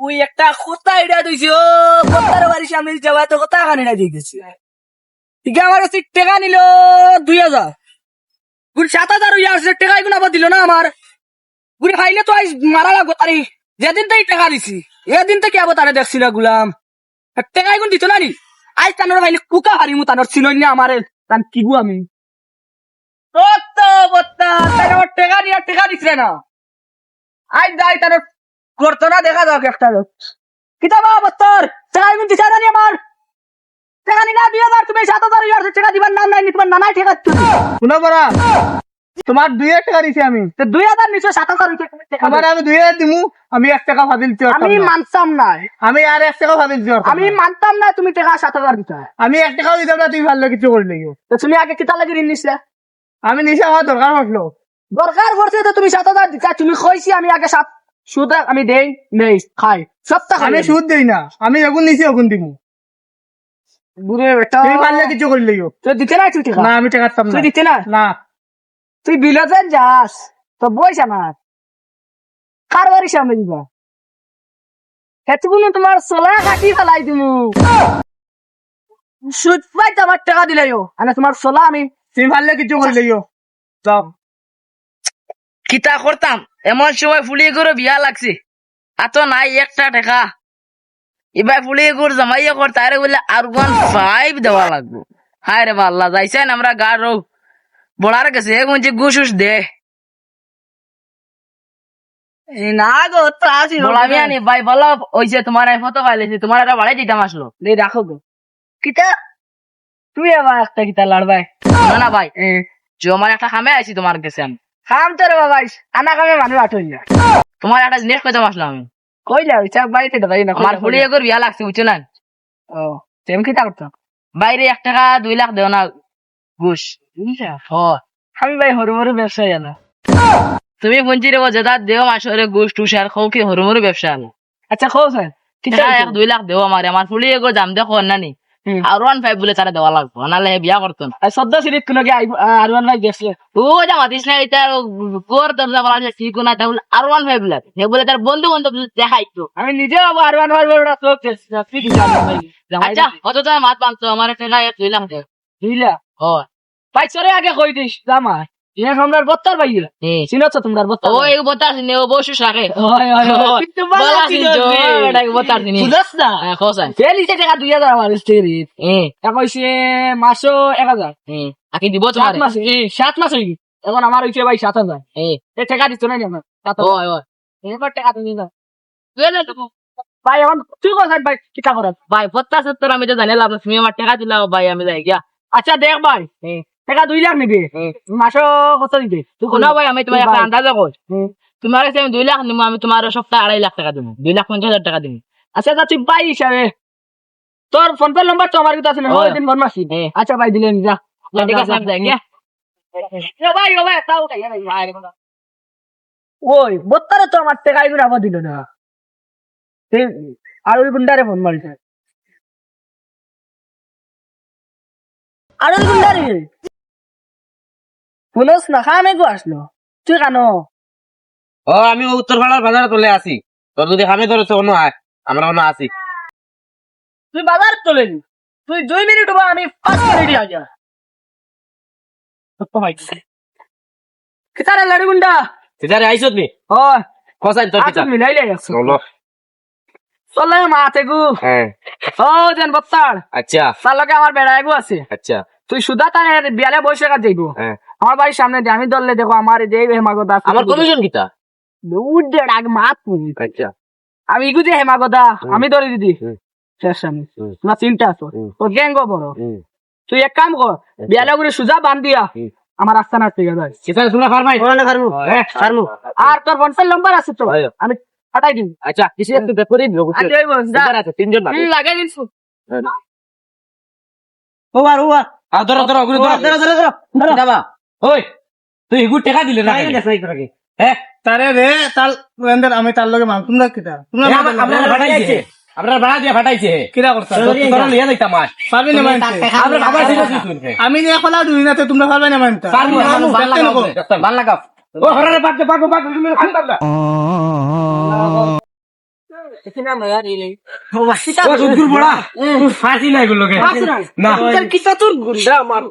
ওই একটা কথা এটা দিয়েছি ও কথার বাড়ির সামনে যাওয়া তো কথা কানে না দিয়ে গেছি ঠিক আমার কাছে টাকা নিল 2000 গুড়ি 7000 হইয়া আসছে টাকা এগুলো আবার দিল না আমার গুড়ি খাইলে তো আজ মারা লাগবো তারি যেদিন থেকে টাকা দিছি এদিন থেকে আবার তারা দেখছি না গুলাম টাকা এগুলো দিত না নি আজ তানোর ভাইলে কুকা হারিমু তানোর ছিল না আমার তান কিবু আমি টাকা নিয়ে টাকা দিচ্ছে না আজ যাই তানোর করতো না দেখা যাক একটা লোক কিতাবা বত্তর টাকা এগুলো দিচ্ছে না নি আমার টাকা নিলা 2000 তুমি 7000 ইয়ার টাকা দিবার নাম নাই তোমার নানাই টাকা শুনো বড়া তোমার 2000 টাকা দিছি আমি তো 2000 নিছো 7000 তোমার আমি 2000 দিমু আমি 1 টাকা ফাদিল দিতে পারতাম আমি না। মানতাম না আমি আর 1 টাকা ফাদিল দিতে পারতাম আমি না। মানতাম না তুমি টাকা 7000 দিতে আমি 1 টাকাও দিতাম না তুমি ভালো কিছু করলে তো তুমি আগে কিতা লাগি ঋণ নিছিলে আমি নিশা আমার দরকার হলো দরকার পড়ছে তো তুমি 7000 দিতা তুমি কইছি আমি আগে সুদ আমি দেই নেই খাই সপ্তাহ আমি সুদ দেই না আমি এগুন নিছি এগুন দিমু বুড়ে বেটা তুমি ভালো কিছু করলে তো দিতে না তুই টাকা না আমি টাকা দিতাম না তুই দিতে না না তুই বিলেতেন যাস তো বইস আমার কার বাড়ির সামনে দিবা হেতুগুলো তোমার সোলা কাটি ফেলাই দিমু সুদ পাইতে আমার টাকা দিলাইও আনা তোমার সোলা আমি তুমি ভালো কিছু করলে যাও কিতা করতাম এমন সময় ফুলিয়ে করে বিয়া লাগছে এত নাই একটা টাকা এবার ফুলিয়ে করে জমাইয়া করতে আরে বলে আর 1.5 দেওয়া লাগবে হায় রে বাল্লা যাইছেন আমরা গাড় বড়ার গেছে এখন যে ঘুষ দে না গো তো আসি বলামি আনি ভাই বলো ওই যে তোমার ফটো পাইলেছি তোমার একটা বাড়াই দিতাম আসলো দেই রাখো গো কিতা তুই আবার একটা কিতা লড়বাই না না ভাই জমার একটা খামে আছি তোমার কাছে আমি খাম তো রে বাবা আনা কামে মানুষ আটই যায় তোমার একটা জিনিস কইতাম আসলাম আমি কই যাও চাপ বাড়িতে দাঁড়াই না আমার ফুলিয়ে করে বিয়া লাগছে বুঝছো না ও তেম কিতা করতাম বাইরে 1 টাকা 2 লাখ দেও না ঘুষ আমি ভাই হরুমরু ব্যবসায়ী আনা তুমি পঞ্চিরে যেটা দেও মাসরে ঘুষ টুস আর খাও কি হরমর ব্যবসা আলো আচ্ছা খো স্যার কিতা 1-2 লাখ দেও আমার ফুলিয়ে গো দাম দেখো না নি আর 1.5 বলে তারা দেওয়া লাগবো নাহলে বিয়া করতো না সদ্য সিরিজ কোনো কি আরওয়ান ভাই দেখছে ও যা মাতিস না এটা গোর দরজা বলা আছে ঠিক না তাহলে আর 1.5 বলে হে বলে তার বন্ধু বান্ধব দেখাইতো আমি নিজে বাবু আরওয়ান ভাই বড় চোখ তুই কি জানো ভাই আচ্ছা কত তুমি মাত পাঁচতো আমার টাকা 2 লাখ দেও বুঝলা ও ভাই চলে আগে কই দিস জামা ইয়া সম্রাট বত্তর ভাই চিনছ তোমরা বত্তর ও এই বতাস নে ও বসু সাকে হয় হয় কিন্তু বলা কি জো এটা বতাস নি বুঝছ না খোসাই ফেলিতে টাকা 2000 আমার স্টেরি কইছে মাসো 1000 আকি দিব তোমার 7 মাস 7 মাস হই এখন আমার হইছে ভাই 7000 এই টাকা দিছ না আমার ও ও এবার টাকা তুমি না ভাই এখন তুই কোথায় ভাই কিটা করাস ভাই 70 আমি তো জানি লাভ তুমি আমার টাকা দিলাও ভাই আমি যাই গিয়া আচ্ছা দেখ ভাই টাকা 2 লাখ নিবি মাসো কত দিবি তুই কোনা ভাই আমি তোমার একটা আন্দাজ কই তোমার কাছে আমি 2 লাখ নিব আমি তোমার সপ্তাহে 2.5 লাখ টাকা দেব 2,50,000 টাকা দিবি আচ্ছা আচ্ছা তুই ভাই হিসাবে তোর ফোন পে নাম্বার তো আমার কাছে আছে না ওই দিন ফোন মাসি আচ্ছা ভাই দিলেন যা ঠিক আছে আমি যাই গিয়া ভাই ভাই তাও ভাই ওই বত্তারে তো আমার টাকা এগুলো আবার দিল না আর ওই গুন্ডারে ফোন মারছে আর ওই গুন্ডারে ফোনস না খামে গো আসলো তুই কেন ও আমি উত্তর পাড়ার বাজারে চলে আসি তোর যদি খামে ধরেছে অন্য আয় আমরা অন্য আসি তুই বাজার চলে তুই 2 মিনিট বা আমি 5 মিনিট আগে কিতারে লড়ি গুন্ডা সিজারে আইছত নি ও কোসাই তোর আচ্ছা পিতা মিলাইলে চলো চলে মাতে গু হ্যাঁ ও দেন বত্তার আচ্ছা সালকে আমার বেড়া এগু আছে আচ্ছা তুই সুদা তাই বিয়ালে বসে কাজ যাইবো হ্যাঁ আমার বাড়ির সামনে দিয়ে আমি ধরলে দেখো আমার দেই হেমাগদা আমার কমিশন কিতা উঠে আগে মাত আচ্ছা আমি ইগু যে হেমাগদা আমি ধরে দিদি শেষ সামনে না চিন্তা আছো তোর গ্যাঙ্গ বড় তুই এক কাম কর বিয়ালে করে সুজা বান দিয়া আমার রাস্তা না ঠিক আছে কিতা শুনা ফারমাই না ফারমু হ্যাঁ ফারমু আর তোর ফোন নাম্বার আছে তো আমি পাঠাই দিই আচ্ছা কিছু একটু করে দিও আচ্ছা ওই বস যা আছে তিনজন না লাগাই দিছ ওবার ওবার আর ধরো ধরো ধরো ধরো যাবা ওই তুই ইগু টাকা দিলে না হ্যাঁ তারে রে তাল আমি তার লগে মান তোমরা কিটা তোমরা আপনারা ফাটাইছে আপনারা ভাড়া দিয়ে ফাটাইছে কিরা করতা তোরা লিয়া যাইতা মাছ পাবি না মানতে আমরা খাবার দিছি আমি নিয়ে খোলা দুই নাতে তোমরা পারবে না মানতে পারবো ভাল লাগাও ও হরারে পাক পাক পাক তুমি খান্দাম না ও সুদগুর বড়া ফাঁসি নাই গুলোকে না কিতা তোর গুন্ডা আমার